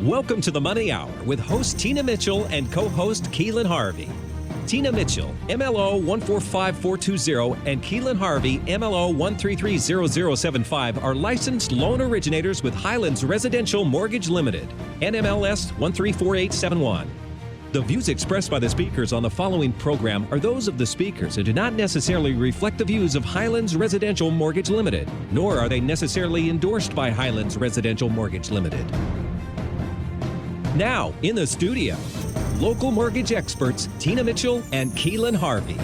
Welcome to the Money Hour with host Tina Mitchell and co-host Keelan Harvey. Tina Mitchell, MLO 145420, and Keelan Harvey, MLO 1330075, are licensed loan originators with Highlands Residential Mortgage Limited, NMLS 134871. The views expressed by the speakers on the following program are those of the speakers and do not necessarily reflect the views of Highlands Residential Mortgage Limited, nor are they necessarily endorsed by Highlands Residential Mortgage Limited. Now, in the studio, local mortgage experts Tina Mitchell and Keelan Harvey.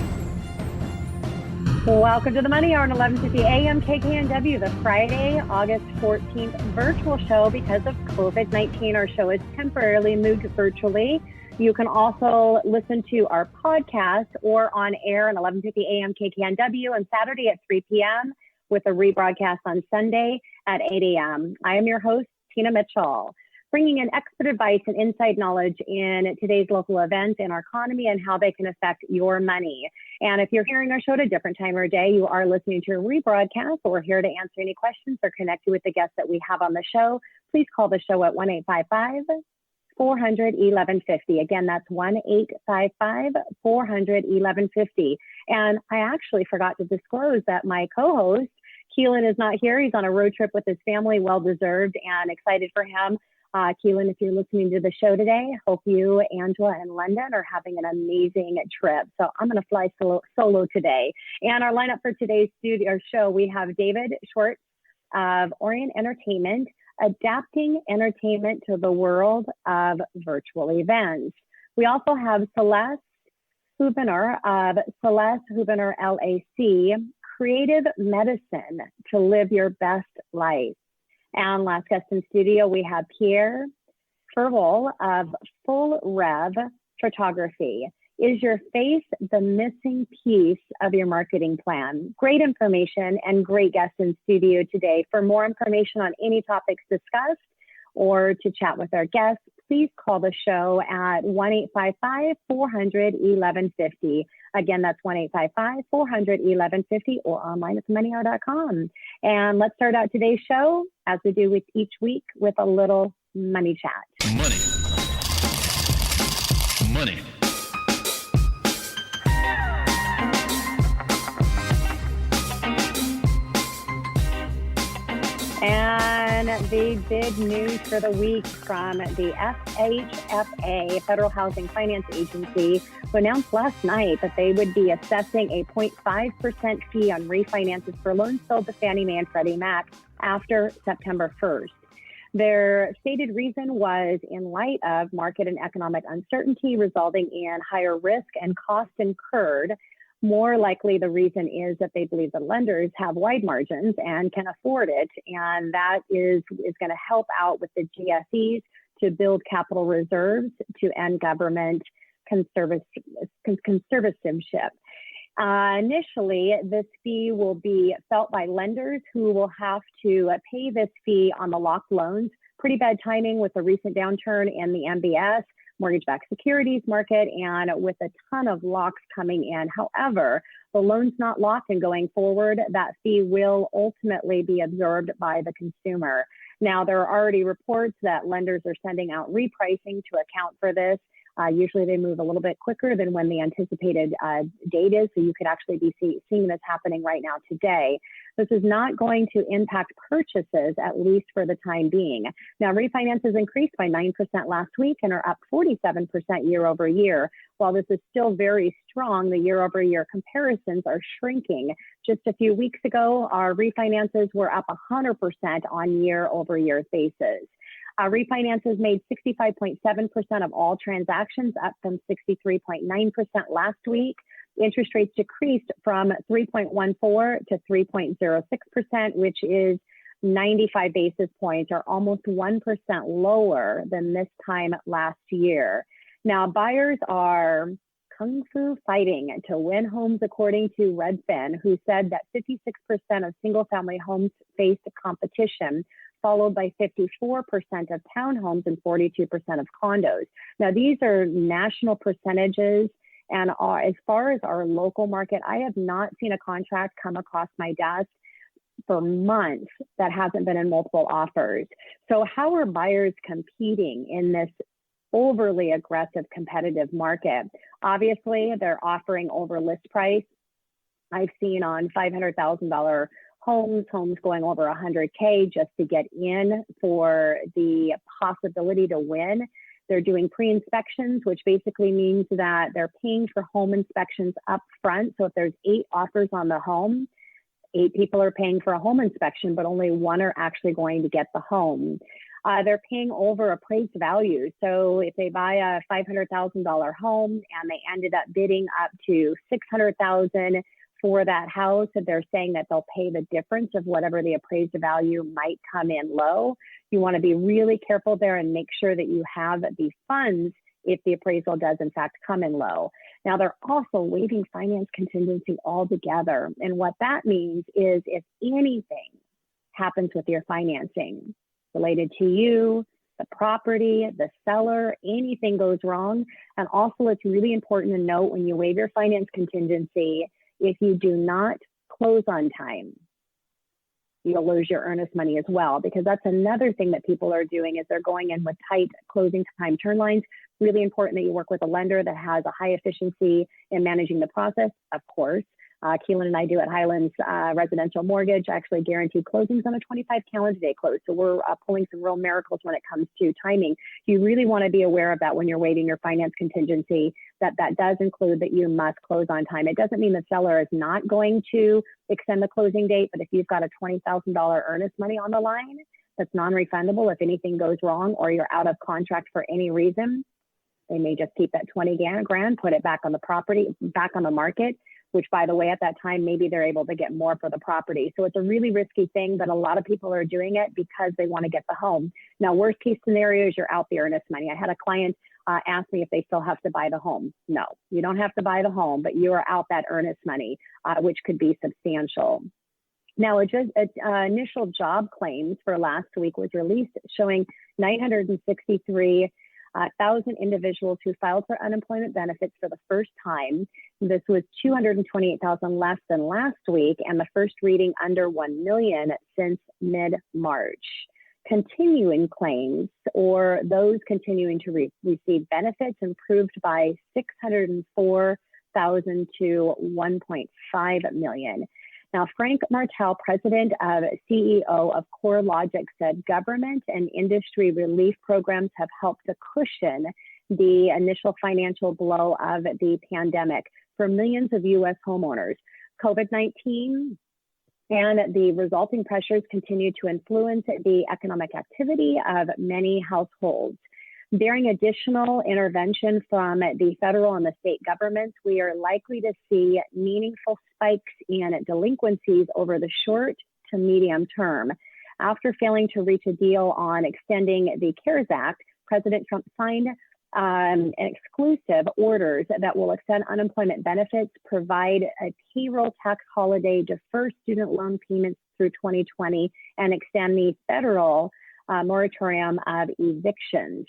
Welcome to the Money Hour on 1150 AM KKNW, the Friday, August 14th virtual show. Because of COVID-19, our show is temporarily moved virtually. You can also listen to our podcast or on air on 1150 AM KKNW on Saturday at 3 p.m. with a rebroadcast on Sunday at 8 a.m. I am your host, Tina Mitchell, bringing in expert advice and inside knowledge in today's local events and our economy and how they can affect your money. And if you're hearing our show at a different time or day, you are listening to a rebroadcast, or here to answer any questions or connect you with the guests that we have on the show, please call the show at 1-855-400-1150. Again, that's 1-855-400-1150. And I actually forgot to disclose that my co-host, Keelan, is not here. He's on a road trip with his family, well-deserved, and excited for him. Keelan, if you're listening to the show today, hope you, Angela, and London are having an amazing trip. So I'm going to fly solo today. And our lineup for today's show, we have David Schwartz of Orient Entertainment, adapting entertainment to the world of virtual events. We also have Celeste Hubener of Celeste Hubener LAC, Creative Medicine to Live Your Best Life. And last guest in studio, we have Pierre Fervol of Full Rev Photography. Is your face the missing piece of your marketing plan? Great information and great guests in studio today. For more information on any topics discussed or to chat with our guests, please call the show at 1-855-400-1150. Again, that's 1-855-400-1150 or online at themoneyhour.com. And let's start out today's show, as we do with each week, with a little money chat. Money. And the big news for the week from the FHFA, Federal Housing Finance Agency, who announced last night that they would be assessing a 0.5% fee on refinances for loans sold to Fannie Mae and Freddie Mac after September 1st. Their stated reason was in light of market and economic uncertainty resulting in higher risk and cost incurred. More likely, the reason is that they believe the lenders have wide margins and can afford it, and that is going to help out with the GSEs to build capital reserves to end government conservatorship. Initially, this fee will be felt by lenders who will have to pay this fee on the locked loans. Pretty bad timing with the recent downturn in the MBS, mortgage-backed securities market, and with a ton of locks coming in. However, the loan's not locked, and going forward, that fee will ultimately be absorbed by the consumer. Now, there are already reports that lenders are sending out repricing to account for this. Usually they move a little bit quicker than when the anticipated date is, so you could actually be seeing this happening right now today. This is not going to impact purchases, at least for the time being. Now, refinances increased by 9% last week and are up 47% year over year. While this is still very strong, the year over year comparisons are shrinking. Just a few weeks ago, our refinances were up 100% on year over year basis. Refinances made 65.7% of all transactions, up from 63.9% last week. Interest rates decreased from 3.14 to 3.06%, which is 95 basis points, or almost 1% lower than this time last year. Now, buyers are kung fu fighting to win homes, according to Redfin, who said that 56% of single-family homes faced competition, followed by 54% of townhomes and 42% of condos. Now, these are national percentages. And as far as our local market, I have not seen a contract come across my desk for months that hasn't been in multiple offers. So how are buyers competing in this overly aggressive competitive market? Obviously, they're offering over list price. I've seen on $500,000 homes going over 100K just to get in for the possibility to win. They're doing pre-inspections, which basically means that they're paying for home inspections up front. So if there's 8 offers on the home, 8 people are paying for a home inspection, but only 1 are actually going to get the home. They're paying over appraised value. So if they buy a $500,000 home and they ended up bidding up to $600,000 for that house, they're saying that they'll pay the difference of whatever the appraised value might come in low. You want to be really careful there and make sure that you have the funds if the appraisal does in fact come in low. Now, they're also waiving finance contingency altogether. And what that means is if anything happens with your financing related to you, the property, the seller, anything goes wrong. And also it's really important to note when you waive your finance contingency, if you do not close on time, you'll lose your earnest money as well, because that's another thing that people are doing is they're going in with tight closing time turn lines. Really important that you work with a lender that has a high efficiency in managing the process, of course. Keelan and I do at Highlands Residential Mortgage actually guaranteed closings on a 25 calendar day close. So we're pulling some real miracles when it comes to timing. You really want to be aware of that when you're waiving your finance contingency, that does include that you must close on time. It doesn't mean the seller is not going to extend the closing date, but if you've got a $20,000 earnest money on the line, that's non-refundable if anything goes wrong or you're out of contract for any reason, they may just keep that 20 grand, put it back on the property, back on the market, which by the way, at that time, maybe they're able to get more for the property. So it's a really risky thing, but a lot of people are doing it because they want to get the home. Now, worst case scenario is you're out the earnest money. I had a client ask me if they still have to buy the home. No, you don't have to buy the home, but you are out that earnest money, which could be substantial. Now, initial job claims for last week was released showing 963,000 individuals who filed for unemployment benefits for the first time. This was 228,000 less than last week and the first reading under 1 million since mid-March. Continuing claims, or those continuing to receive benefits, improved by 604,000 to 1.5 million. Now, Frank Martel, president of CEO of CoreLogic, said government and industry relief programs have helped to cushion the initial financial blow of the pandemic for millions of U.S. homeowners. COVID-19 and the resulting pressures continue to influence the economic activity of many households. Bearing additional intervention from the federal and the state governments, we are likely to see meaningful spikes in delinquencies over the short to medium term. After failing to reach a deal on extending the CARES Act, President Trump signed exclusive orders that will extend unemployment benefits, provide a payroll tax holiday, defer student loan payments through 2020, and extend the federal moratorium of evictions.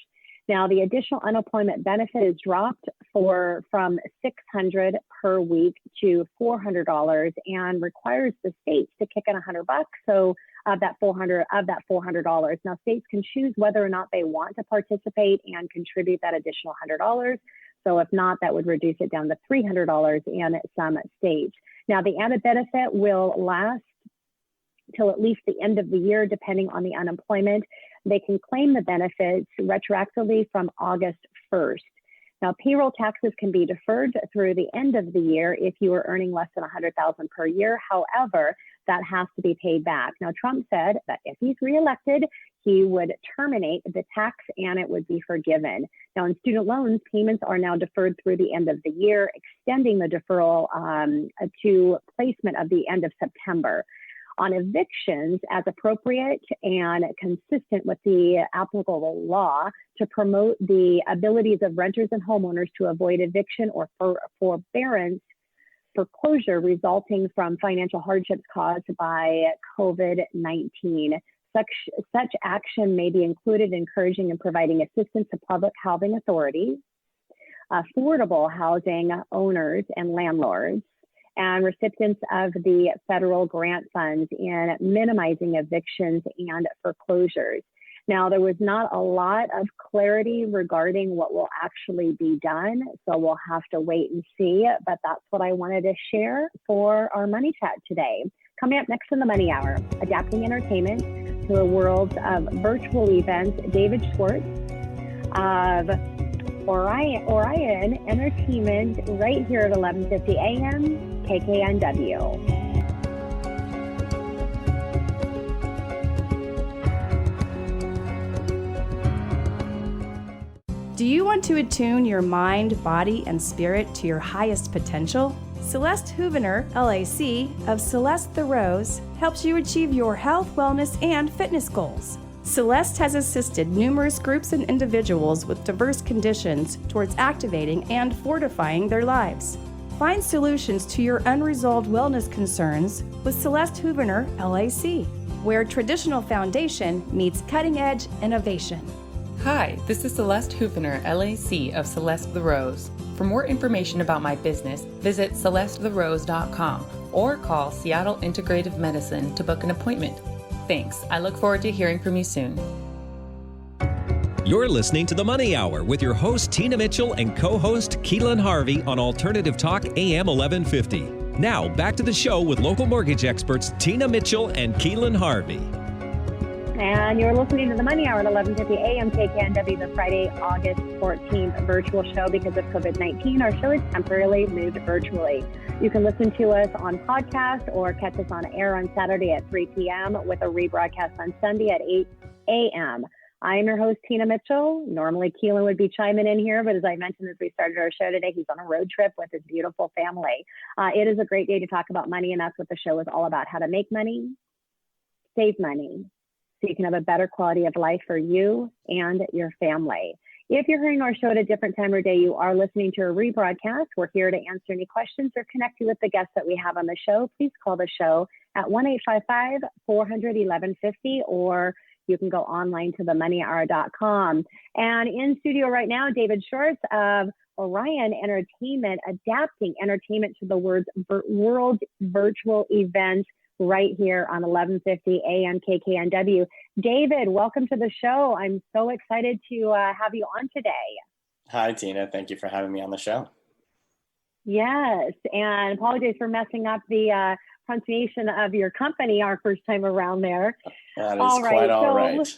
Now, the additional unemployment benefit is dropped from $600 per week to $400 and requires the states to kick in $100. So of that $400. Now, states can choose whether or not they want to participate and contribute that additional $100. So if not, that would reduce it down to $300 in some states. Now, the added benefit will last till at least the end of the year, depending on the unemployment. They can claim the benefits retroactively from August 1st. Now, payroll taxes can be deferred through the end of the year if you are earning less than $100,000 per year. However, that has to be paid back. Now, Trump said that if he's reelected, he would terminate the tax and it would be forgiven. Now, in student loans, payments are now deferred through the end of the year, extending the deferral to placement of the end of September. On evictions, as appropriate and consistent with the applicable law to promote the abilities of renters and homeowners to avoid eviction or forbearance foreclosure resulting from financial hardships caused by COVID-19. Such action may be included in encouraging and providing assistance to public housing authorities, affordable housing owners and landlords, and recipients of the federal grant funds in minimizing evictions and foreclosures. Now, there was not a lot of clarity regarding what will actually be done, so we'll have to wait and see, but that's what I wanted to share for our Money Chat today. Coming up next in the Money Hour, adapting entertainment to the world of virtual events, David Schwartz of Orion Entertainment right here at 11:50 a.m. KKNW. Do you want to attune your mind, body, and spirit to your highest potential? Celeste Huvener, LAC, of Celeste the Rose, helps you achieve your health, wellness, and fitness goals. Celeste has assisted numerous groups and individuals with diverse conditions towards activating and fortifying their lives. Find solutions to your unresolved wellness concerns with Celeste Huvener, LAC, where traditional foundation meets cutting-edge innovation. Hi, this is Celeste Huvener, LAC of Celeste the Rose. For more information about my business, visit CelesteTheRose.com or call Seattle Integrative Medicine to book an appointment. Thanks. I look forward to hearing from you soon. You're listening to The Money Hour with your host, Tina Mitchell, and co-host, Keelan Harvey on Alternative Talk AM 1150. Now, back to the show with local mortgage experts, Tina Mitchell and Keelan Harvey. And you're listening to the Money Hour at 11:50 a.m. KKNW, the Friday, August 14th virtual show. Because of COVID-19, our show is temporarily moved virtually. You can listen to us on podcast or catch us on air on Saturday at 3 p.m. with a rebroadcast on Sunday at 8 a.m. I am your host, Tina Mitchell. Normally, Keelan would be chiming in here, but as I mentioned as we started our show today, he's on a road trip with his beautiful family. It is a great day to talk about money, and that's what the show is all about: how to make money, save money, so you can have a better quality of life for you and your family. If you're hearing our show at a different time or day, you are listening to a rebroadcast. We're here to answer any questions or connect you with the guests that we have on the show. Please call the show at 1-855-400-1150, or you can go online to themoneyhour.com. And in studio right now, David Schwartz of Orion Entertainment, adapting entertainment to the world virtual event right here on 1150 AM KKNW. David, welcome to the show. I'm so excited to have you on today. Hi, Tina. Thank you for having me on the show. Yes, and apologies for messing up the pronunciation of your company our first time around there. That is all right.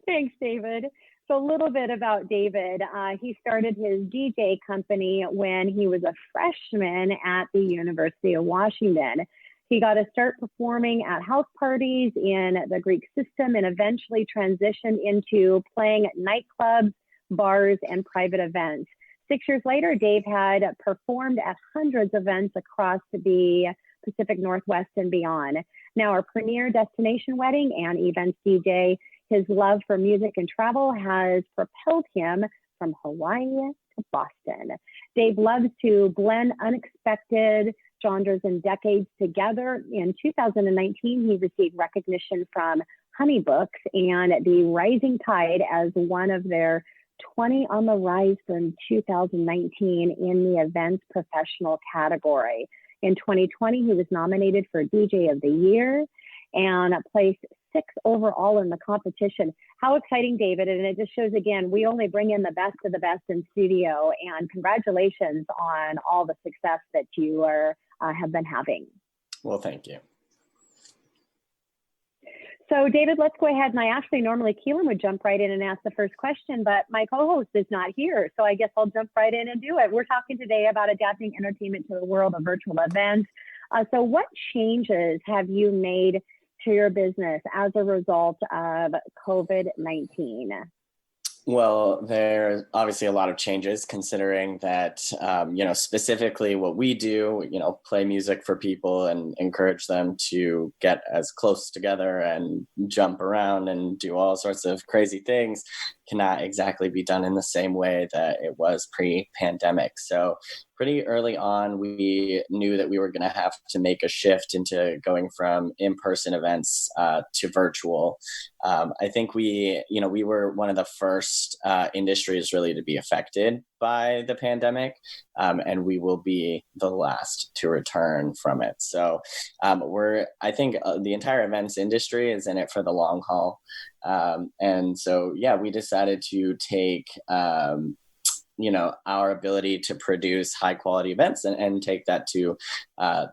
Thanks, David. So a little bit about David. He started his DJ company when he was a freshman at the University of Washington. He got to start performing at house parties in the Greek system and eventually transitioned into playing at nightclubs, bars, and private events. 6 years later, Dave had performed at hundreds of events across the Pacific Northwest and beyond. Now, our premier destination wedding and events DJ, his love for music and travel has propelled him from Hawaii to Boston. Dave loves to blend unexpected genres and decades together. In 2019, he received recognition from Honeybooks and the Rising Tide as one of their 20 on the rise from 2019 in the events professional category. In 2020, he was nominated for DJ of the Year and placed 6th overall in the competition. How exciting, David. And it just shows, again, we only bring in the best of the best in studio. And congratulations on all the success that you have been having. Well, thank you. So, David, let's go ahead. And normally Keelan would jump right in and ask the first question, but my co-host is not here. So I guess I'll jump right in and do it. We're talking today about adapting entertainment to the world of virtual events. So what changes have you made to your business as a result of COVID-19? Well, there's obviously a lot of changes considering that, specifically what we do, play music for people and encourage them to get as close together and jump around and do all sorts of crazy things cannot exactly be done in the same way that it was pre-pandemic. So pretty early on, we knew that we were going to have to make a shift into going from in-person events to virtual. I think we were one of the first industries really to be affected by the pandemic, and we will be the last to return from it. So I think the entire events industry is in it for the long haul. And so, yeah, we decided to take, our ability to produce high quality events and take that to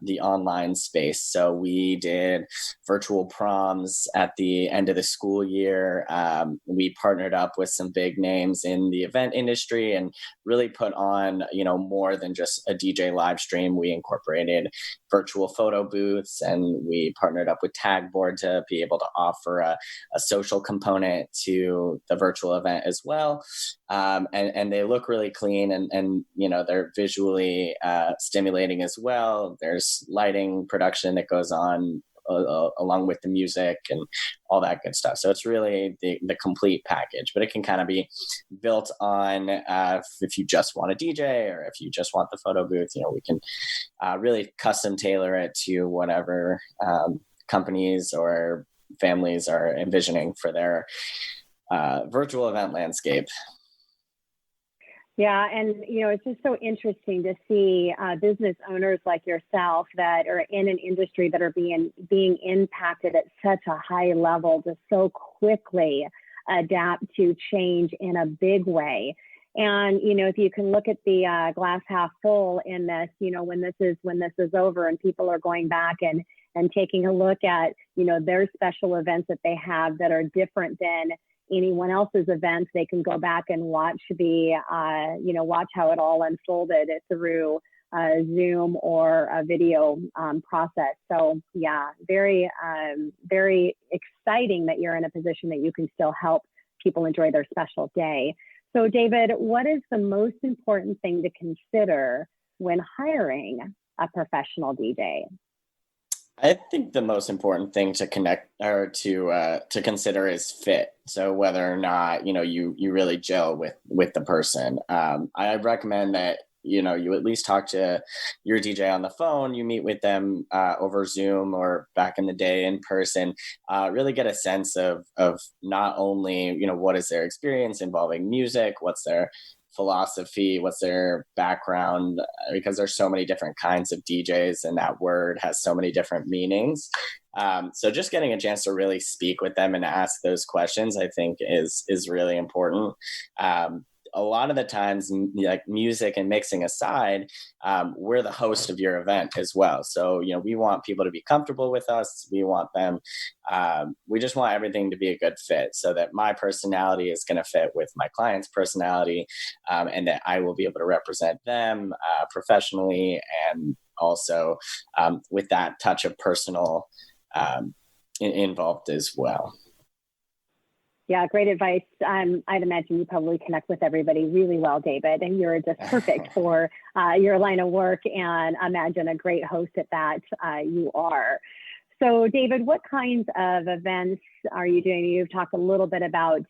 the online space. So we did virtual proms at the end of the school year. We partnered up with some big names in the event industry and really put on, more than just a DJ live stream. We incorporated virtual photo booths, and we partnered up with Tagboard to be able to offer a social component to the virtual event as well. And they look really clean, and they're visually stimulating as well. There's lighting production that goes on along with the music and all that good stuff. So it's really the complete package, but it can kind of be built on if you just want a DJ or if you just want the photo booth. We can really custom tailor it to whatever companies or families are envisioning for their virtual event landscape. Yeah, and it's just so interesting to see business owners like yourself that are in an industry that are being impacted at such a high level to so quickly adapt to change in a big way. And if you can look at the glass half full in this, when this is over and people are going back and taking a look at their special events that they have that are different than anyone else's events, they can go back and watch watch how it all unfolded through Zoom or a video process. So yeah, very, very exciting that you're in a position that you can still help people enjoy their special day. So David, what is the most important thing to consider when hiring a professional DJ? I think the most important thing to connect or to consider is fit. So whether or not you really gel with the person. I recommend that you at least talk to your DJ on the phone. You meet with them over Zoom or back in the day in person. Really get a sense of not only what is their experience involving music, what's their philosophy, what's their background, because there's so many different kinds of DJs and that word has so many different meanings. So just getting a chance to really speak with them and ask those questions, I think is really important. A lot of the times, like music and mixing aside, we're the host of your event as well. So, we want people to be comfortable with us. We want them, we just want everything to be a good fit so that my personality is going to fit with my client's personality, and that I will be able to represent them professionally and also with that touch of personal involved as well. Yeah, great advice. I'd imagine you probably connect with everybody really well, David, and you're just perfect for your line of work, and imagine a great host at that you are. So David, what kinds of events are you doing? You've talked a little bit about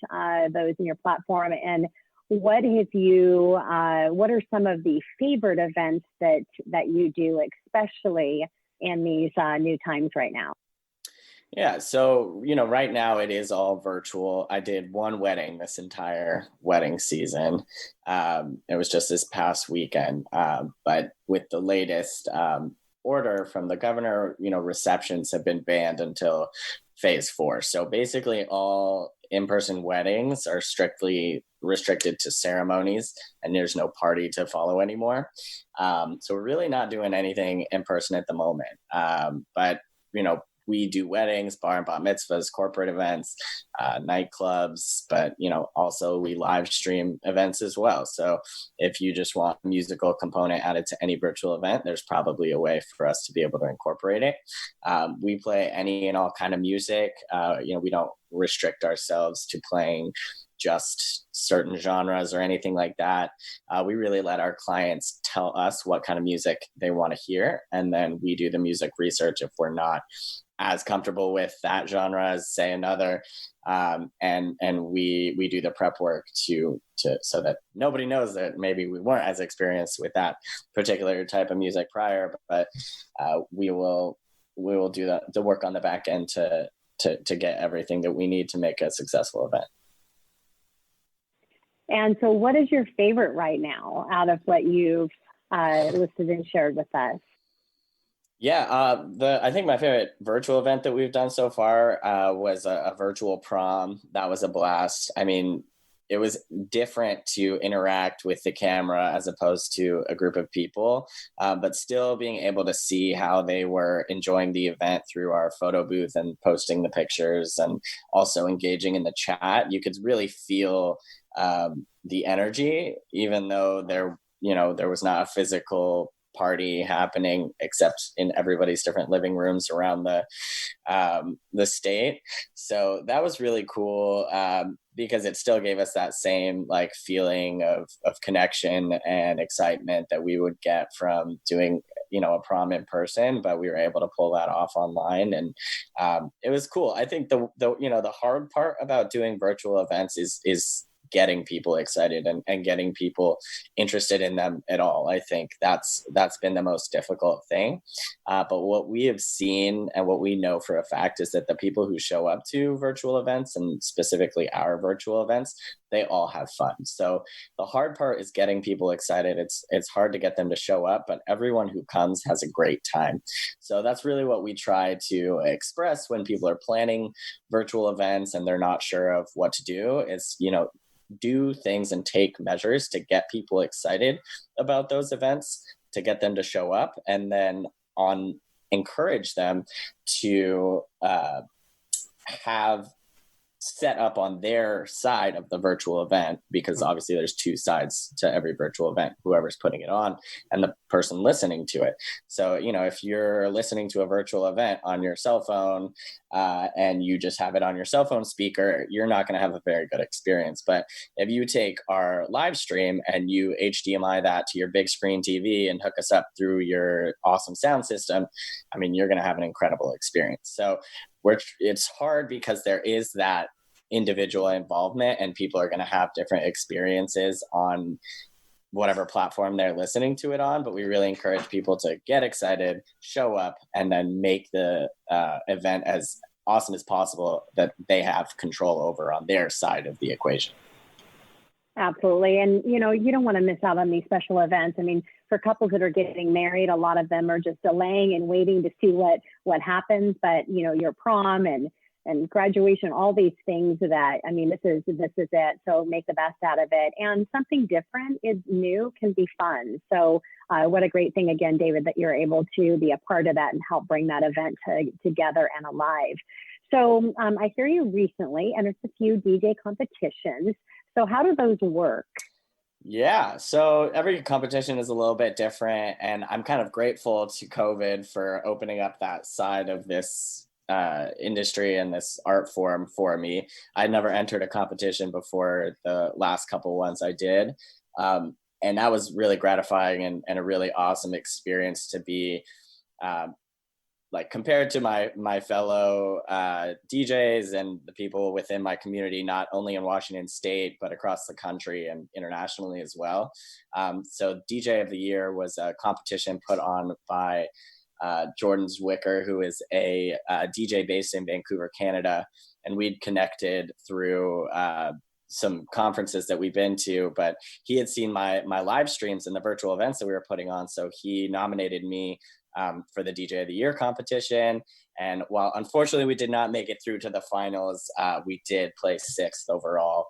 those in your platform, and what are some of the favorite events that you do, especially in these new times right now? Yeah, so right now it is all virtual. I did one wedding this entire wedding season. It was just this past weekend, but with the latest order from the governor, receptions have been banned until phase 4. So basically, all in-person weddings are strictly restricted to ceremonies, and there's no party to follow anymore. So we're really not doing anything in person at the moment, but we do weddings, bar and bat mitzvahs, corporate events, nightclubs, but also we live stream events as well. So if you just want a musical component added to any virtual event, there's probably a way for us to be able to incorporate it. We play any and all kind of music. We don't restrict ourselves to playing just certain genres or anything like that. We really let our clients tell us what kind of music they want to hear, and then we do the music research if we're not as comfortable with that genre as say another, and we do the prep work to so that nobody knows that maybe we weren't as experienced with that particular type of music prior, but we will do the work on the back end to get everything that we need to make a successful event. And so what is your favorite right now out of what you've listed and shared with us? Yeah, I think my favorite virtual event that we've done so far was a virtual prom. That was a blast. I mean, it was different to interact with the camera as opposed to a group of people, but still being able to see how they were enjoying the event through our photo booth and posting the pictures and also engaging in the chat. You could really feel the energy, even though there was not a physical party happening except in everybody's different living rooms around the state. So that was really cool, because it still gave us that same like feeling of connection and excitement that we would get from doing a prom in person, but we were able to pull that off online, and it was cool. I think the hard part about doing virtual events is getting people excited and getting people interested in them at all. I think that's been the most difficult thing. But what we have seen and what we know for a fact is that the people who show up to virtual events, and specifically our virtual events, they all have fun. So the hard part is getting people excited. It's hard to get them to show up, but everyone who comes has a great time. So that's really what we try to express when people are planning virtual events and they're not sure of what to do. Is do things and take measures to get people excited about those events, to get them to show up, and then encourage them to have set up on their side of the virtual event, because obviously there's two sides to every virtual event, whoever's putting it on and the person listening to it. So, if you're listening to a virtual event on your cell phone and you just have it on your cell phone speaker, you're not going to have a very good experience. But if you take our live stream and you HDMI that to your big screen TV and hook us up through your awesome sound system, I mean, you're going to have an incredible experience. So it's hard because there is that individual involvement, and people are going to have different experiences on whatever platform they're listening to it on. But we really encourage people to get excited, show up, and then make the event as awesome as possible that they have control over on their side of the equation. Absolutely. And, you don't want to miss out on these special events. I mean, for couples that are getting married, a lot of them are just delaying and waiting to see what happens. But, your prom and graduation, all these things that, I mean, this is it. So make the best out of it. And something different is new can be fun. So what a great thing, again, David, that you're able to be a part of that and help bring that event together and alive. So I hear you recently entered a few DJ competitions. So how do those work? Yeah, so every competition is a little bit different, and I'm kind of grateful to COVID for opening up that side of this industry and this art form for me. I never entered a competition before the last couple ones I did, and that was really gratifying and a really awesome experience to be compared to my fellow DJs and the people within my community, not only in Washington State, but across the country and internationally as well. So DJ of the Year was a competition put on by Jordan Zwicker, who is a DJ based in Vancouver, Canada. And we'd connected through some conferences that we've been to, but he had seen my live streams and the virtual events that we were putting on. So he nominated me for the DJ of the Year competition. And while unfortunately we did not make it through to the finals, we did place 6th overall.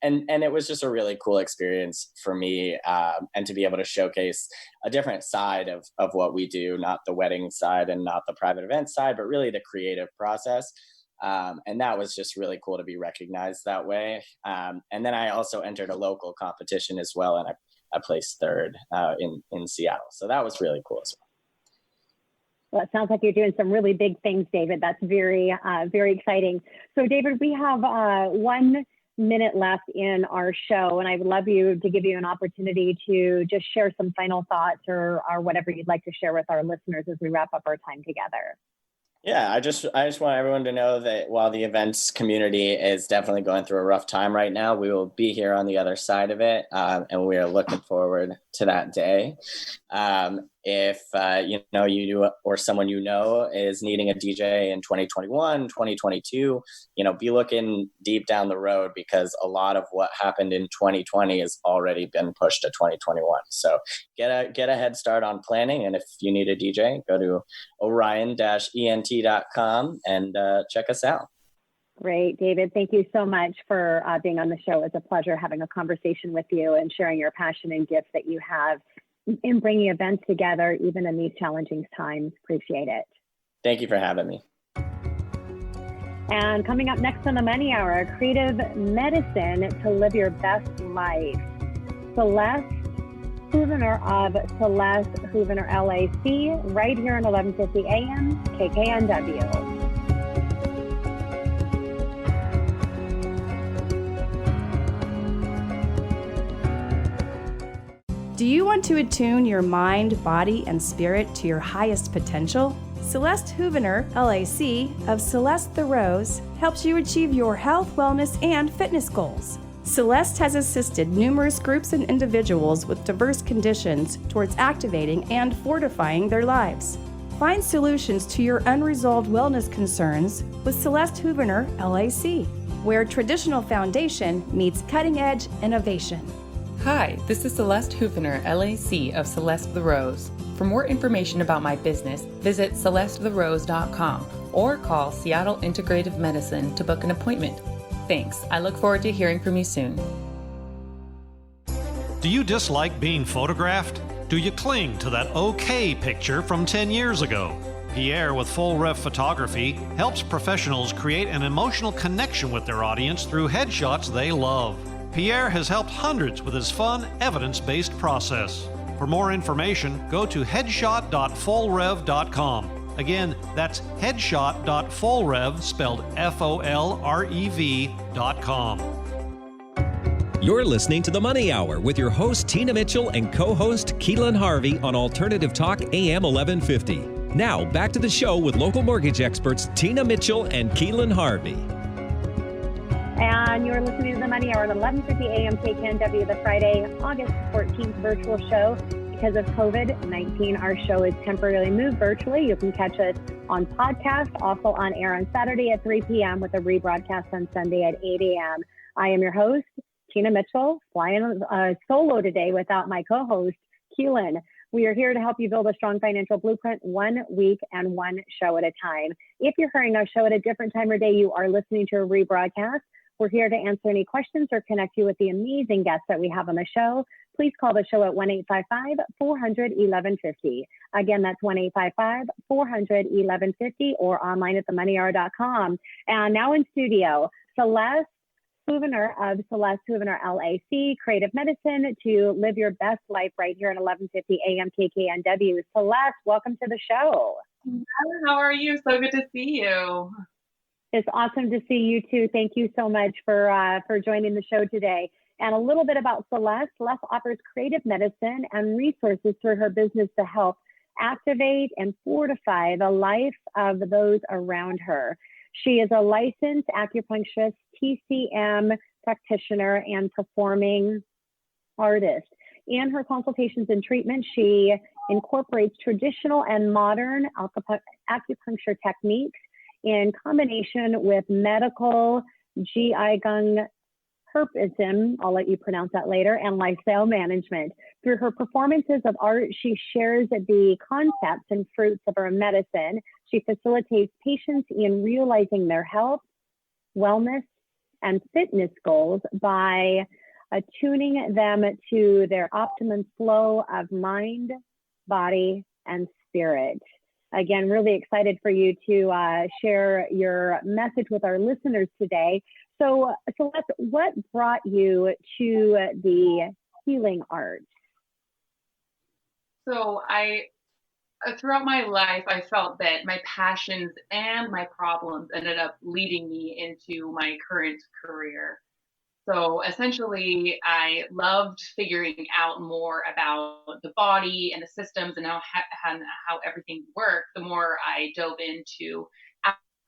And it was just a really cool experience for me, and to be able to showcase a different side of what we do, not the wedding side and not the private event side, but really the creative process. And that was just really cool to be recognized that way. And then I also entered a local competition as well, and I placed 3rd in Seattle. So that was really cool as well. Well, it sounds like you're doing some really big things, David. That's very, very exciting. So, David, we have 1 minute left in our show, and I would love you to give you an opportunity to just share some final thoughts or whatever you'd like to share with our listeners as we wrap up our time together. Yeah, I just want everyone to know that while the events community is definitely going through a rough time right now, we will be here on the other side of it, and we are looking forward to that day. If you or someone you know is needing a DJ in 2021, 2022, be looking deep down the road, because a lot of what happened in 2020 has already been pushed to 2021. So get a head start on planning, and if you need a DJ, go to orion-ent.com and check us out. Great, David. Thank you so much for being on the show. It's a pleasure having a conversation with you and sharing your passion and gifts that you have in bringing events together, even in these challenging times. Appreciate it. Thank you for having me. And coming up next on the Money Hour, creative medicine to live your best life. Celeste Hoovener of Celeste Hoovener LAC, right here on 1150 AM KKNW. Do you want to attune your mind, body, and spirit to your highest potential? Celeste Hoovener, LAC, of Celeste the Rose, helps you achieve your health, wellness, and fitness goals. Celeste has assisted numerous groups and individuals with diverse conditions towards activating and fortifying their lives. Find solutions to your unresolved wellness concerns with Celeste Hoovener, LAC, where traditional foundation meets cutting-edge innovation. Hi, this is Celeste Hoovener, LAC of Celeste the Rose. For more information about my business, visit celestetherose.com or call Seattle Integrative Medicine to book an appointment. Thanks. I look forward to hearing from you soon. Do you dislike being photographed? Do you cling to that okay picture from 10 years ago? Pierre with Full Rev Photography helps professionals create an emotional connection with their audience through headshots they love. Pierre has helped hundreds with his fun, evidence-based process. For more information, go to headshot.fullrev.com. Again, that's headshot.fullrev, spelled FOLREV.com. You're listening to The Money Hour with your host, Tina Mitchell, and co-host, Keelan Harvey on Alternative Talk AM 1150. Now, back to the show with local mortgage experts, Tina Mitchell and Keelan Harvey. And you're listening to The Money Hour at 1150 AM KKNW, the Friday, August 14th virtual show. Because of COVID-19, our show is temporarily moved virtually. You can catch us on podcast, also on air on Saturday at 3 p.m. with a rebroadcast on Sunday at 8 a.m. I am your host, Tina Mitchell, flying solo today without my co-host, Keelan. We are here to help you build a strong financial blueprint 1 week and one show at a time. If you're hearing our show at a different time or day, you are listening to a rebroadcast. We're here to answer any questions or connect you with the amazing guests that we have on the show. Please call the show at 1-855-400-1150. Again, that's 1-855-400-1150 or online at themoneyhour.com. And now in studio, Celeste Hoovener of Celeste Hoovener LAC, Creative Medicine to live your best life right here at 1150 AM KKNW. Celeste, welcome to the show. How are you? So good to see you. It's awesome to see you too. Thank you so much for joining the show today. And a little bit about Celeste. Celeste offers creative medicine and resources through her business to help activate and fortify the life of those around her. She is a licensed acupuncturist, TCM practitioner, and performing artist. In her consultations and treatment, she incorporates traditional and modern acupuncture techniques in combination with medical Qigong, Herpism, I'll let you pronounce that later, and lifestyle management. Through her performances of art, she shares the concepts and fruits of her medicine. She facilitates patients in realizing their health, wellness, and fitness goals by attuning them to their optimum flow of mind, body, and spirit. Again, really excited for you to share your message with our listeners today. So Celeste, what brought you to the healing arts? So I Throughout my life, I felt that my passions and my problems ended up leading me into my current career. So essentially, I loved figuring out more about the body and the systems and how everything worked. The more I dove into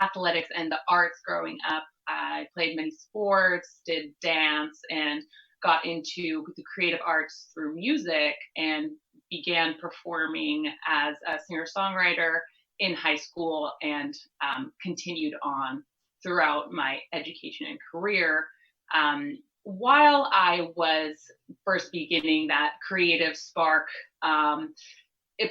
athletics and the arts growing up, I played many sports, did dance, and got into the creative arts through music and began performing as a singer songwriter in high school and continued on throughout my education and career. While I was first beginning that creative spark,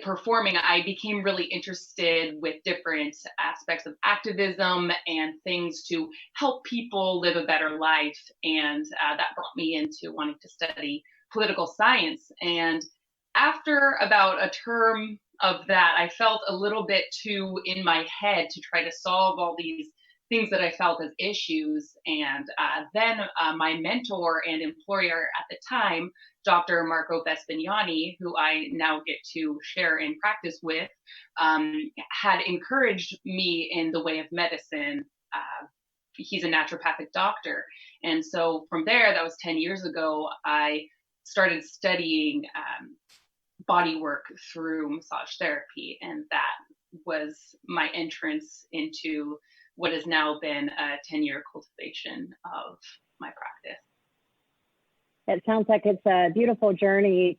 performing, I became really interested with different aspects of activism and things to help people live a better life. And that brought me into wanting to study political science. And after about a term of that, I felt a little bit too in my head to try to solve all these things that I felt as issues. And then my mentor and employer at the time, Dr. Marco Vespignani, who I now get to share and practice with, had encouraged me in the way of medicine. He's a naturopathic doctor. And so from there, that was 10 years ago, I started studying body work through massage therapy. And that was my entrance into what has now been a 10-year cultivation of my practice. It sounds like it's a beautiful journey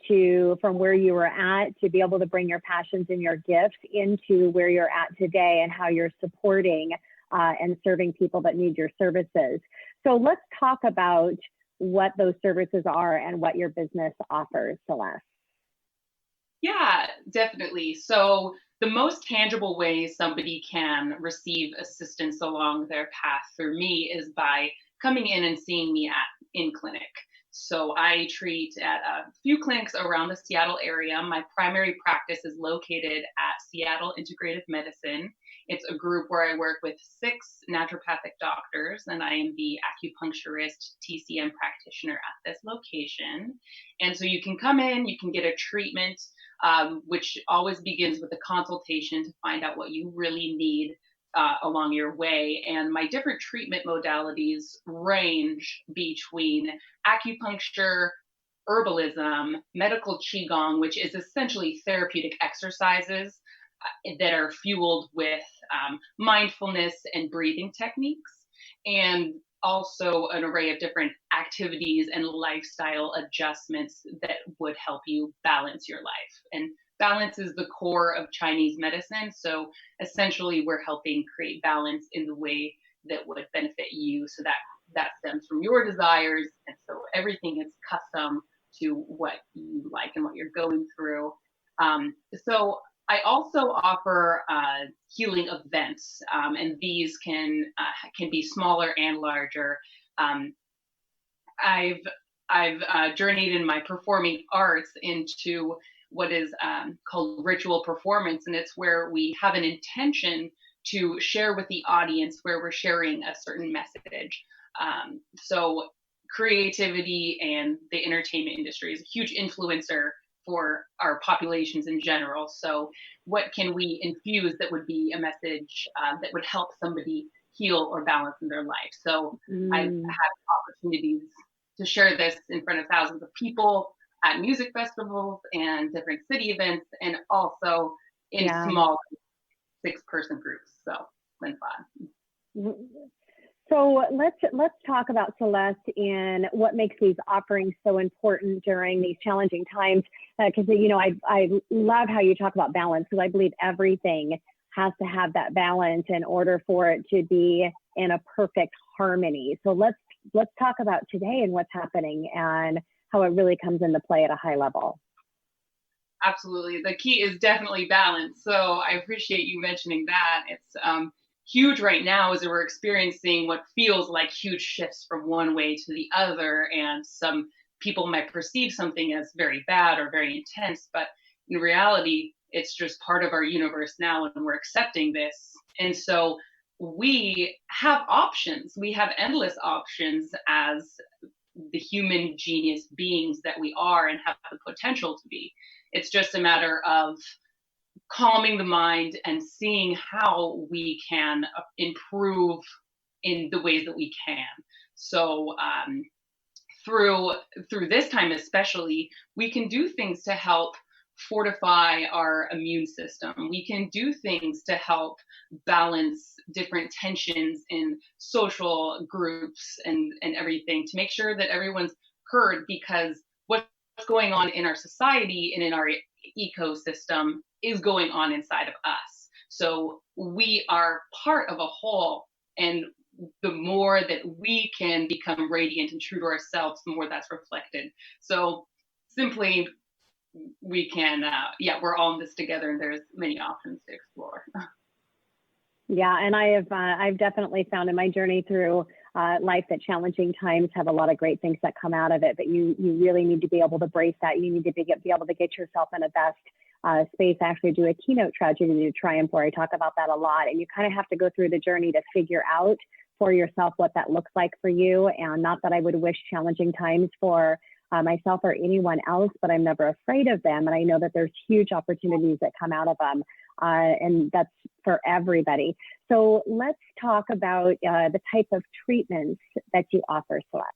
from where you were at to be able to bring your passions and your gifts into where you're at today and how you're supporting and serving people that need your services. So let's talk about what those services are and what your business offers, Celeste. Yeah, definitely. So the most tangible way somebody can receive assistance along their path through me is by coming in and seeing me in clinic. So I treat at a few clinics around the Seattle area. My primary practice is located at Seattle Integrative Medicine. It's a group where I work with 6 naturopathic doctors, and I am the acupuncturist TCM practitioner at this location. And so you can come in, you can get a treatment, which always begins with a consultation to find out what you really need along your way. And my different treatment modalities range between acupuncture, herbalism, medical qigong, which is essentially therapeutic exercises that are fueled with mindfulness and breathing techniques, and also an array of different activities and lifestyle adjustments that would help you balance your life. And balance is the core of Chinese medicine. So essentially, we're helping create balance in the way that would benefit you. So that stems from your desires. And so everything is custom to what you like and what you're going through. So I also offer healing events, and these can be smaller and larger. I've journeyed in my performing arts into what is called ritual performance, and it's where we have an intention to share with the audience, where we're sharing a certain message. So creativity and the entertainment industry is a huge influencer for our populations in general. So what can we infuse that would be a message that would help somebody heal or balance in their life? So I've had opportunities to share this in front of thousands of people at music festivals and different city events, and also in small 6-person groups. So it's been fun. So let's talk about, Celeste, and what makes these offerings so important during these challenging times. Because I love how you talk about balance, because I believe everything has to have that balance in order for it to be in a perfect harmony. So let's talk about today and what's happening and how it really comes into play at a high level. Absolutely. The key is definitely balance. So I appreciate you mentioning that. It's huge right now as we're experiencing what feels like huge shifts from one way to the other. And some people might perceive something as very bad or very intense, but in reality, it's just part of our universe now, and we're accepting this. And so we have options. We have endless options as the human genius beings that we are and have the potential to be. It's just a matter of calming the mind and seeing how we can improve in the ways that we can. So through this time especially, we can do things to help fortify our immune system. We can do things to help balance different tensions in social groups and everything, to make sure that everyone's heard, because what's going on in our society and in our ecosystem is going on inside of us. So we are part of a whole, and the more that we can become radiant and true to ourselves, the more that's reflected. So simply, we can, we're all in this together, and there's many options to explore. Yeah, and I've definitely found in my journey through life that challenging times have a lot of great things that come out of it, but you really need to be able to brace that. You need to be able to get yourself in a best space. I actually do a keynote tragedy to triumph where I talk about that a lot, and you kind of have to go through the journey to figure out for yourself what that looks like for you. And not that I would wish challenging times for myself or anyone else, but I'm never afraid of them. And I know that there's huge opportunities that come out of them. And that's for everybody. So let's talk about the type of treatments that you offer, Celeste.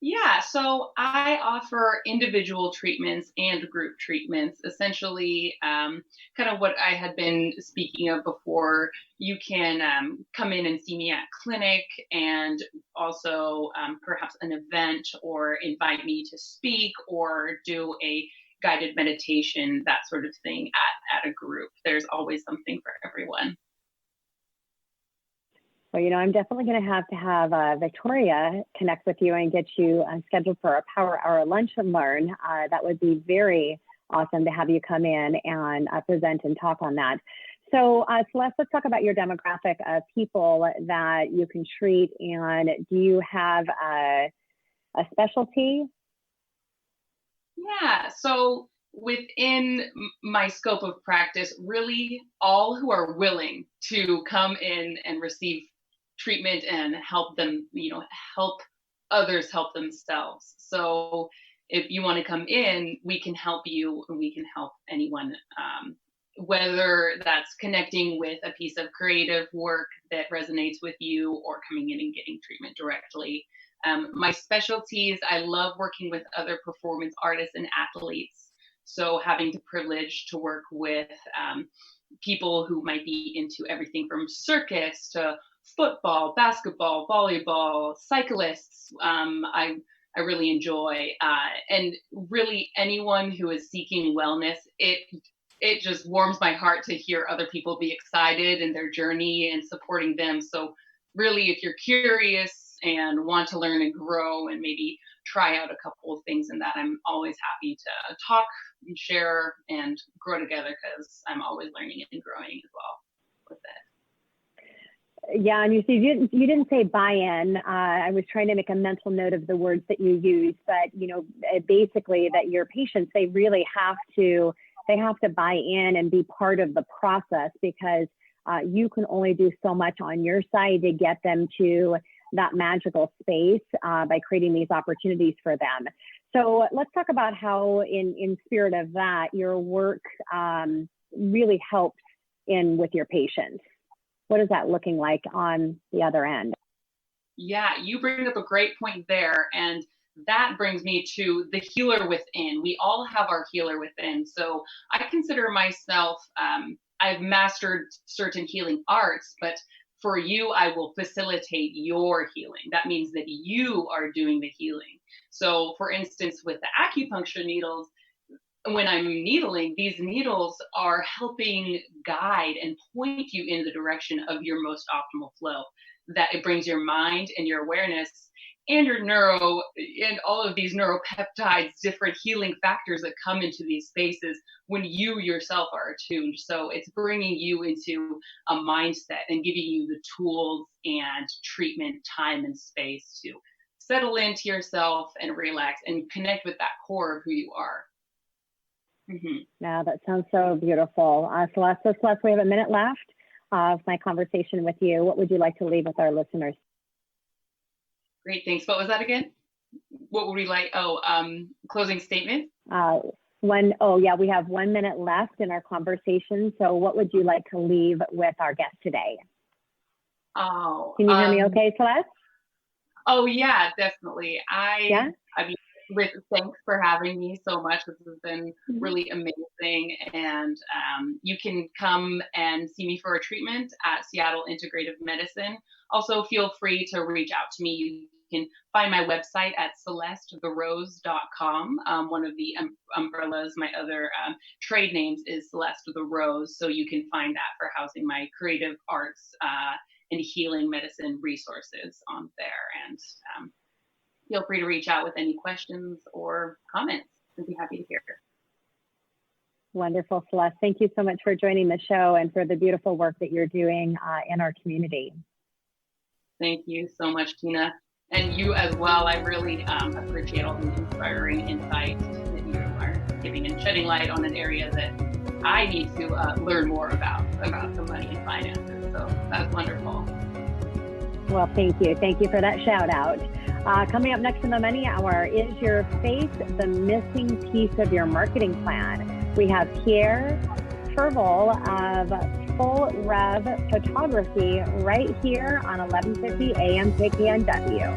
Yeah, so I offer individual treatments and group treatments, essentially kind of what I had been speaking of before. You can come in and see me at clinic, and also perhaps an event, or invite me to speak, or do a guided meditation, that sort of thing at a group. There's always something for everyone. Well, I'm definitely going to have Victoria connect with you and get you scheduled for a Power Hour Lunch and Learn. That would be very awesome to have you come in and present and talk on that. So Celeste, let's talk about your demographic of people that you can treat. And do you have a specialty? Yeah, so within my scope of practice, really all who are willing to come in and receive treatment and help them, help others help themselves. So if you want to come in, we can help you, and we can help anyone, whether that's connecting with a piece of creative work that resonates with you, or coming in and getting treatment directly. My specialties, I love working with other performance artists and athletes. So having the privilege to work with people who might be into everything from circus to football, basketball, volleyball, cyclists, I really enjoy. And really anyone who is seeking wellness, it just warms my heart to hear other people be excited in their journey and supporting them. So really, if you're curious and want to learn and grow and maybe try out a couple of things in that, I'm always happy to talk and share and grow together, because I'm always learning and growing as well with it. Yeah, and you see, you didn't say buy-in. I was trying to make a mental note of the words that you used, but basically that your patients, they really have to buy in and be part of the process, because you can only do so much on your side to get them to that magical space by creating these opportunities for them. So let's talk about how, in spirit of that, your work really helps with your patients. What is that looking like on the other end? Yeah, you bring up a great point there. And that brings me to the healer within. We all have our healer within. So I consider myself, I've mastered certain healing arts, but for you, I will facilitate your healing. That means that you are doing the healing. So for instance, with the acupuncture needles, when I'm needling, these needles are helping guide and point you in the direction of your most optimal flow. That it brings your mind and your awareness and your neuro and all of these neuropeptides, different healing factors that come into these spaces when you yourself are attuned. So it's bringing you into a mindset and giving you the tools and treatment, time and space to settle into yourself and relax and connect with that core of who you are. Mm-hmm. Yeah, that sounds so beautiful. Celeste, we have a minute left of my conversation with you. What would you like to leave with our listeners? Great, thanks. What was that again? What would we like? Closing statement? We have 1 minute left in our conversation. So what would you like to leave with our guest today? Oh, can you hear me okay, Celeste? Oh yeah, definitely. Yeah? I mean, thanks for having me so much. This has been really amazing. And you can come and see me for a treatment at Seattle Integrative Medicine. Also, feel free to reach out to me. You can find my website at celestetherose.com. One of the umbrellas, my other trade names is Celeste the Rose. So you can find that for housing my creative arts and healing medicine resources on there. And feel free to reach out with any questions or comments. I'd be happy to hear. Wonderful, Celeste. Thank you so much for joining the show and for the beautiful work that you're doing in our community. Thank you so much, Tina. And you as well. I really appreciate all the inspiring insights that you are giving and shedding light on an area that I need to learn more about the money and finances. So that's wonderful. Well, thank you. Thank you for that shout out. Coming up next in the Money Hour, is your face the missing piece of your marketing plan? We have Pierre Fervol of Full Rev Photography right here on 1150 AM KKNW.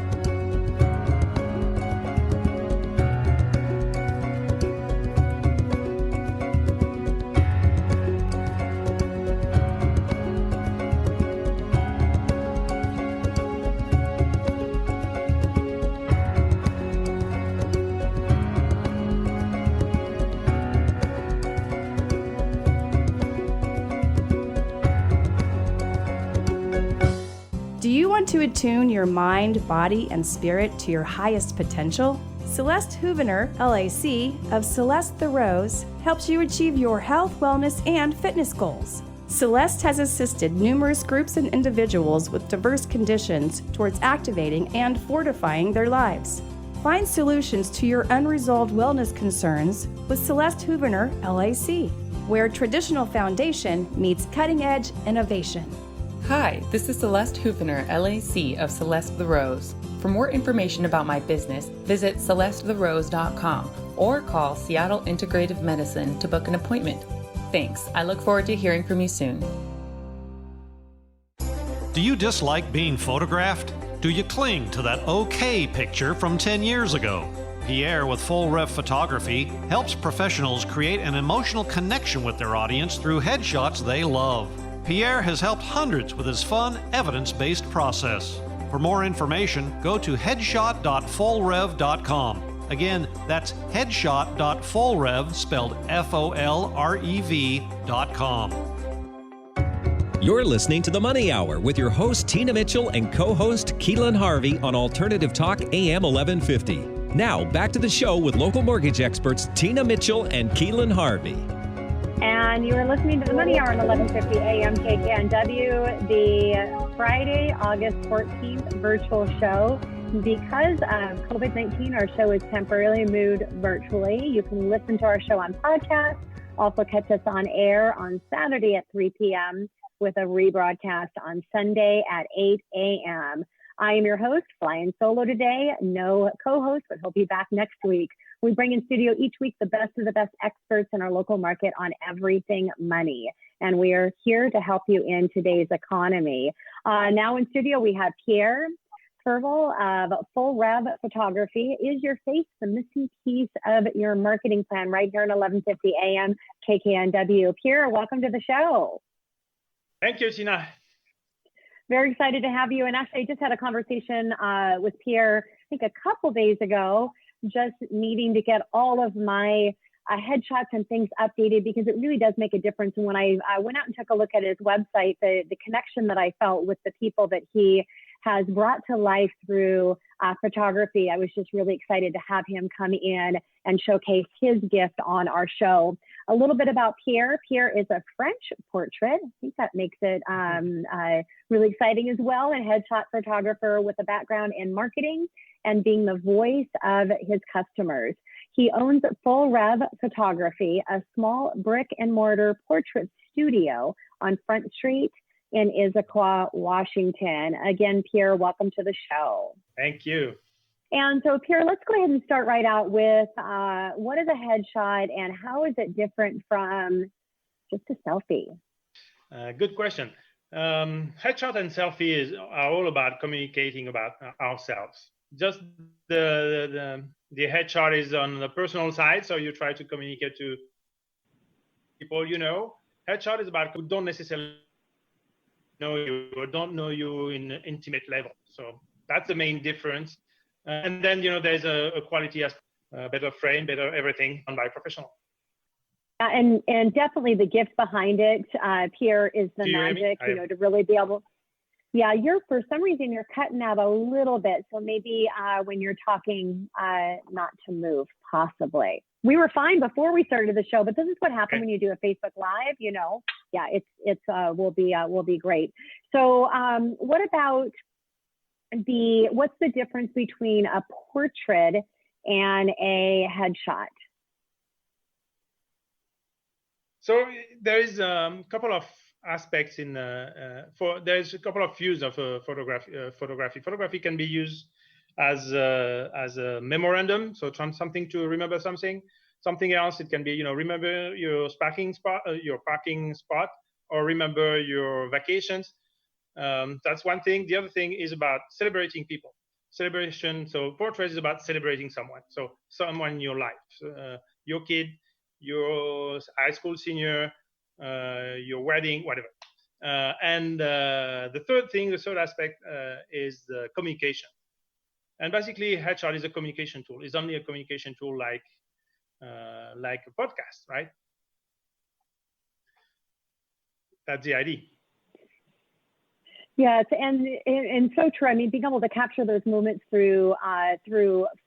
Do you want to attune your mind, body, and spirit to your highest potential? Celeste Huvener, LAC, of Celeste the Rose, helps you achieve your health, wellness, and fitness goals. Celeste has assisted numerous groups and individuals with diverse conditions towards activating and fortifying their lives. Find solutions to your unresolved wellness concerns with Celeste Huvener, LAC, where traditional foundation meets cutting-edge innovation. Hi, this is Celeste Huvener, LAC of Celeste the Rose. For more information about my business, visit celestetherose.com or call Seattle Integrative Medicine to book an appointment. Thanks. I look forward to hearing from you soon. Do you dislike being photographed? Do you cling to that okay picture from 10 years ago? Pierre with Full Rev Photography helps professionals create an emotional connection with their audience through headshots they love. Pierre has helped hundreds with his fun, evidence-based process. For more information, go to headshot.fullrev.com. Again, that's headshot.fullrev, spelled FOLREV.com. You're listening to The Money Hour with your host, Tina Mitchell, and co-host, Keelan Harvey on Alternative Talk AM 1150. Now, back to the show with local mortgage experts, Tina Mitchell and Keelan Harvey. And you are listening to The Money Hour on 1150 AM KKNW, the Friday, August 14th virtual show. Because of COVID-19, our show is temporarily moved virtually. You can listen to our show on podcast, also catch us on air on Saturday at 3 p.m. with a rebroadcast on Sunday at 8 a.m. I am your host, flying solo today. No co-host, but he'll be back next week. We bring in studio each week the best of the best experts in our local market on everything money. And we are here to help you in today's economy. Now in studio, we have Pierre Fervol of Full Rev Photography. Is your face the missing piece of your marketing plan? Right here at 1150 AM KKNW. Pierre, welcome to the show. Thank you, Tina. Very excited to have you. And actually, I just had a conversation with Pierre, I think a couple days ago, just needing to get all of my headshots and things updated because it really does make a difference. And when I went out and took a look at his website, the connection that I felt with the people that he has brought to life through photography, I was just really excited to have him come in and showcase his gift on our show. A little bit about Pierre. Pierre is a French portrait. I think that makes it really exciting as well. And headshot photographer with a background in marketing and being the voice of his customers. He owns Full Rev Photography, a small brick and mortar portrait studio on Front Street in Issaquah, Washington. Again, Pierre, welcome to the show. Thank you. And so, Pierre, let's go ahead and start right out with what is a headshot and how is it different from just a selfie? Good question. Headshot and selfie are all about communicating about ourselves. Just the headshot is on the personal side, so you try to communicate to people you know. Headshot is about who don't necessarily know you or don't know you in an intimate level. So that's the main difference. And then, there's a quality as better frame, better everything done by a professional. And definitely the gift behind it, Pierre, is the magic, to really be able. Yeah, for some reason you're cutting out a little bit. So maybe when you're talking, not to move, possibly. We were fine before we started the show, but this is what happens when you do a Facebook Live. Yeah, it's will be great. So what about what's the difference between a portrait and a headshot? So there is a couple of aspects there's a couple of views of photography. Photography can be used as a memorandum, so something to remember something. Something else, it can be, remember your parking spot, or remember your vacations. That's one thing. The other thing is about celebrating people. Celebration. So portrait is about celebrating someone. So someone in your life, your kid, your high school senior, your wedding, whatever. And the third aspect is communication. And basically, headshot is a communication tool. It's only a communication tool like a podcast, right? That's the idea. Yes, and so true. I mean, being able to capture those moments through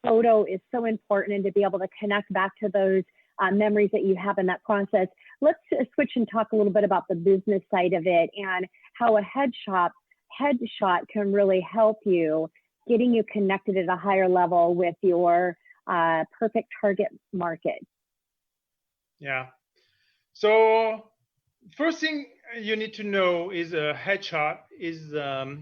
photo is so important, and to be able to connect back to those memories that you have in that process. Let's switch and talk a little bit about the business side of it and how a headshot can really help you, getting you connected at a higher level with your perfect target market. Yeah. So first thing you need to know is a headshot is a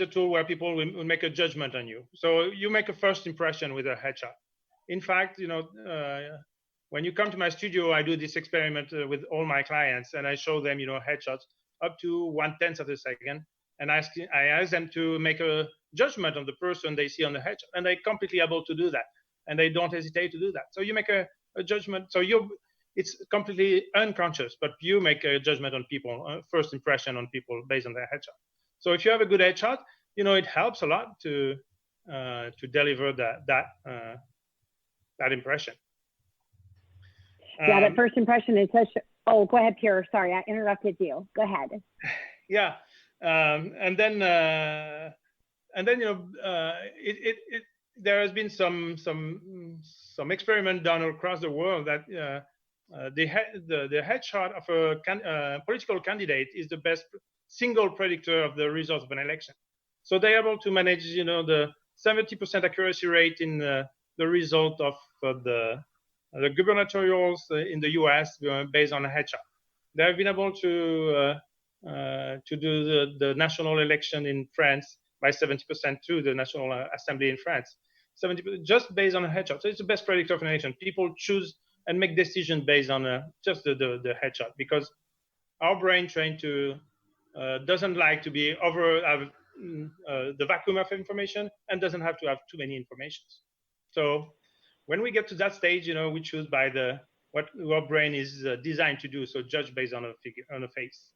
tool where people will make a judgment on you. So you make a first impression with a headshot. In fact, when you come to my studio, I do this experiment with all my clients, and I show them, headshots up to 1/10 of a second, and I ask them to make a judgment on the person they see on the headshot, and they're completely able to do that, and they don't hesitate to do that. So you make a judgment. So it's completely unconscious, but you make a judgment on people, first impression on people based on their headshot. So if you have a good headshot, it helps a lot to deliver that impression. Yeah, that first impression is such. Oh, go ahead, Pierre. Sorry, I interrupted you. Go ahead. Yeah, and then there has been some experiment done across the world that the headshot of a political candidate is the best single predictor of the results of an election. So they're able to manage, the 70% accuracy rate in the result of the gubernatorials in the U.S. Based on a headshot. They have been able to do the national election in France by 70% through the National Assembly in France. 70% just based on a headshot. So it's the best predictor of an election. People choose and make decisions based on just the headshot, because our brain trained to doesn't like to be the vacuum of information, and doesn't have to have too many informations. So when we get to that stage, we choose by what our brain is designed to do. So judge based on a face.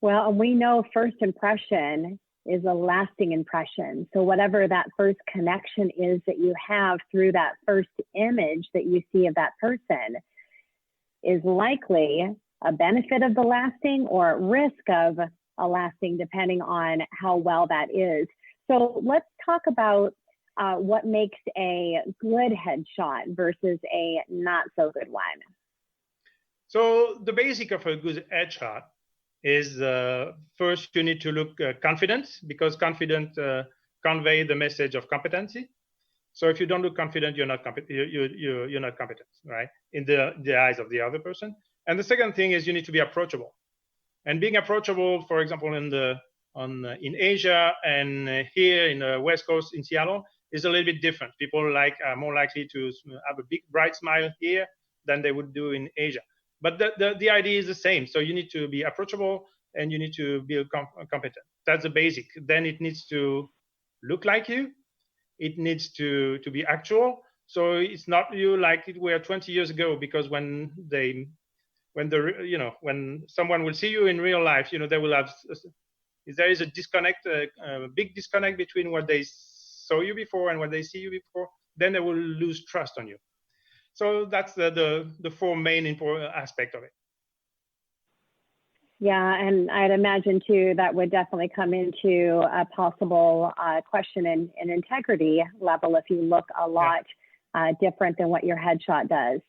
Well, we know first impression is a lasting impression. So whatever that first connection is that you have through that first image that you see of that person is likely a benefit of the lasting or risk of a lasting, depending on how well that is. So let's talk about what makes a good headshot versus a not so good one. So the basic of a good headshot is first you need to look confident, because confident convey the message of competency. So if you don't look confident, you're not you're not competent, right? In the eyes of the other person. And the second thing is you need to be approachable. And being approachable, for example, in Asia and here in the West Coast in Seattle is a little bit different. People are more likely to have a big bright smile here than they would do in Asia. But the idea is the same. So you need to be approachable and you need to be competent. That's the basic. Then it needs to look like you. It needs to be actual. So it's not you like it were 20 years ago, because when someone will see you in real life, they will have, there is a disconnect, a big disconnect between what they saw you before and what they see you before, then they will lose trust on you. So that's the four main important aspects of it. Yeah, and I'd imagine too that would definitely come into a possible question in integrity level if you look a lot different than what your headshot does.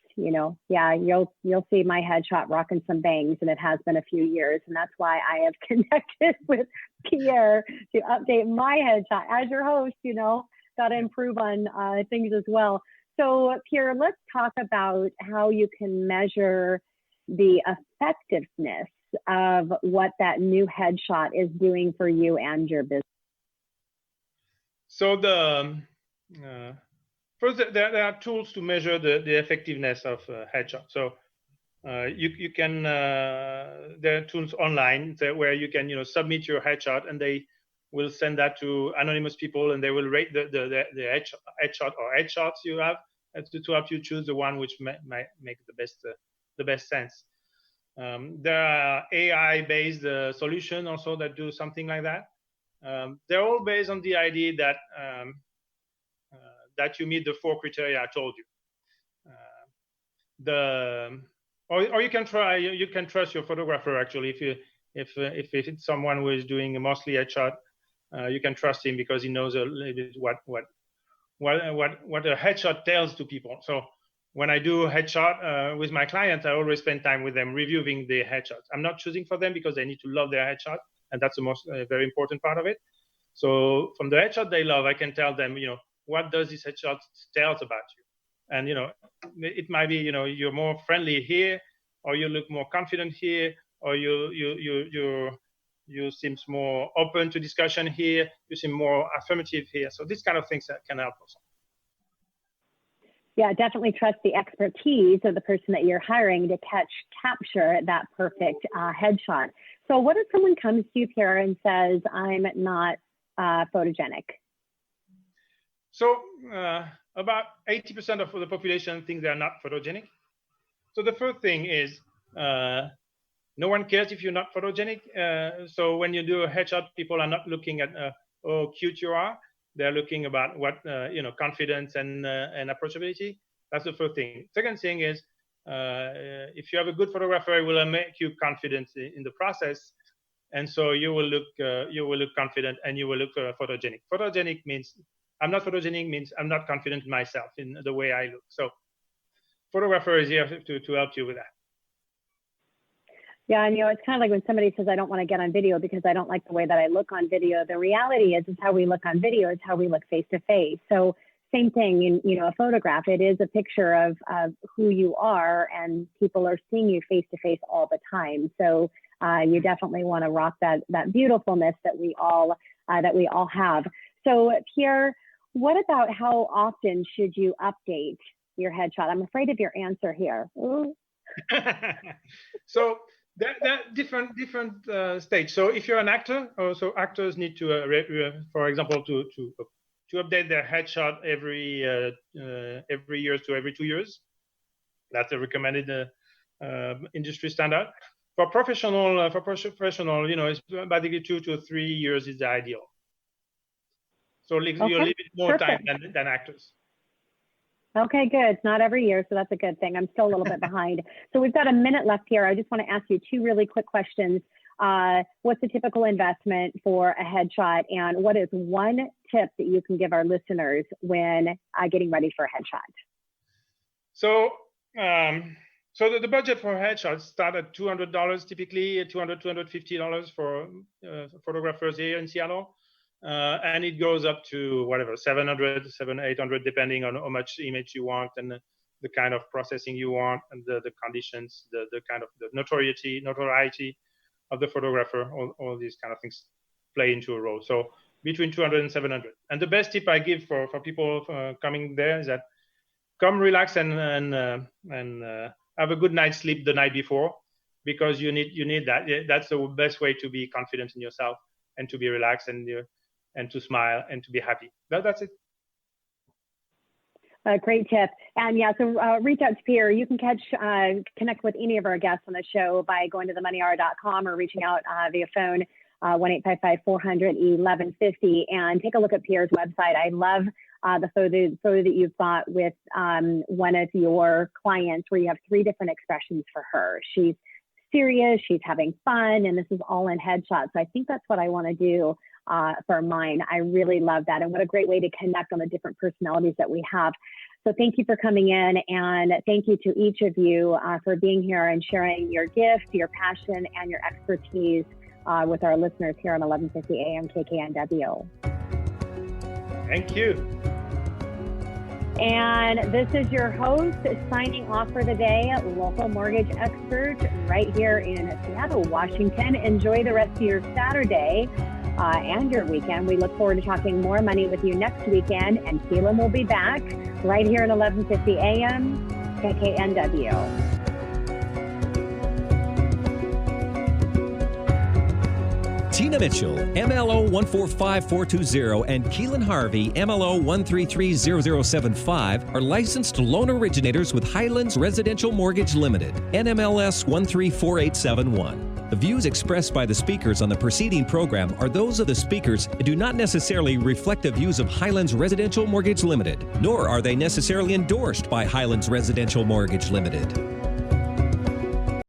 Yeah, you'll see my headshot rocking some bangs, and it has been a few years, and that's why I have connected with Pierre to update my headshot. As your host, got to improve on things as well. So Pierre, let's talk about how you can measure the effectiveness of what that new headshot is doing for you and your business. So first, there are tools to measure the effectiveness of headshot. So you can there are tools online where you can submit your headshot, and they will send that to anonymous people, and they will rate the headshot or headshots you have to help you choose the one which might make the best sense. There are AI-based solutions also that do something like that. They're all based on the idea that that you meet the four criteria I told you. Or you can try. You can trust your photographer actually. If it's someone who is doing mostly headshot, you can trust him because he knows a little bit what a headshot tells to people. So when I do a headshot with my clients, I always spend time with them reviewing their headshots. I'm not choosing for them because they need to love their headshot, and that's the most very important part of it. So from the headshot they love, I can tell them, what does this headshot tells about you? And it might be you're more friendly here, or you look more confident here, or you seem more open to discussion here, you seem more affirmative here. So these kind of things that can help also. Yeah, definitely trust the expertise of the person that you're hiring to capture that perfect headshot. So what if someone comes to you, Pierre, and says, I'm not photogenic? So about 80% of the population think they're not photogenic. So the first thing is no one cares if you're not photogenic. So when you do a headshot, people are not looking at how cute you are. They're looking about what confidence and approachability. That's the first thing. Second thing is if you have a good photographer, it will make you confident in the process, and so you will look confident and you will look photogenic. Photogenic means I'm not photogenic means I'm not confident in myself in the way I look. So photographer is here to help you with that. Yeah, and it's kind of like when somebody says, I don't want to get on video because I don't like the way that I look on video. The reality is how we look on video is how we look face to face. So same thing in a photograph. It is a picture of who you are, and people are seeing you face to face all the time. So you definitely want to rock that beautifulness that we all have. So Pierre, what about how often should you update your headshot? I'm afraid of your answer here. So there are different stages. So if you're an actor, so actors need to, for example, to update their headshot every year to every 2 years. That's a recommended industry standard. For professional, it's basically 2 to 3 years is the ideal. So you're a little bit more time than actors. Okay, good. It's not every year, so that's a good thing. I'm still a little bit behind. So we've got a minute left here. I just want to ask you 2 really quick questions. What's the typical investment for a headshot? And what is one tip that you can give our listeners when getting ready for a headshot? So the budget for headshots start at $200 typically, $250 for photographers here in Seattle. And it goes up to whatever, $700, $800, depending on how much image you want and the kind of processing you want and the conditions, the kind of the notoriety of the photographer, all these kind of things. play into a row. So between 200 and 700. And the best tip I give for people coming there is that come relax and have a good night's sleep the night before, because you need that. That's the best way to be confident in yourself and to be relaxed and to smile and to be happy. That's it. Great tip. And yeah, so reach out to Pierre. You can connect with any of our guests on the show by going to themoneyhour.com or reaching out via phone, 1-855-400-1150, and take a look at Pierre's website. I love the photo that you've got with one of your clients where you have 3 different expressions for her. She's serious, she's having fun, and this is all in headshots. So I think that's what I want to do for mine. I really love that. And what a great way to connect on the different personalities that we have. So thank you for coming in, and thank you to each of you for being here and sharing your gift, your passion, and your expertise with our listeners here on 1150 AM KKNW. Thank you. And this is your host signing off for the day, local mortgage expert right here in Seattle, Washington. Enjoy the rest of your Saturday and your weekend. We look forward to talking more money with you next weekend, and Keelan will be back right here at 1150 AM KKNW. Tina Mitchell, MLO 145420, and Keelan Harvey, MLO 1330075, are licensed loan originators with Highlands Residential Mortgage Limited, NMLS 134871. The views expressed by the speakers on the preceding program are those of the speakers and do not necessarily reflect the views of Highlands Residential Mortgage Limited, nor are they necessarily endorsed by Highlands Residential Mortgage Limited.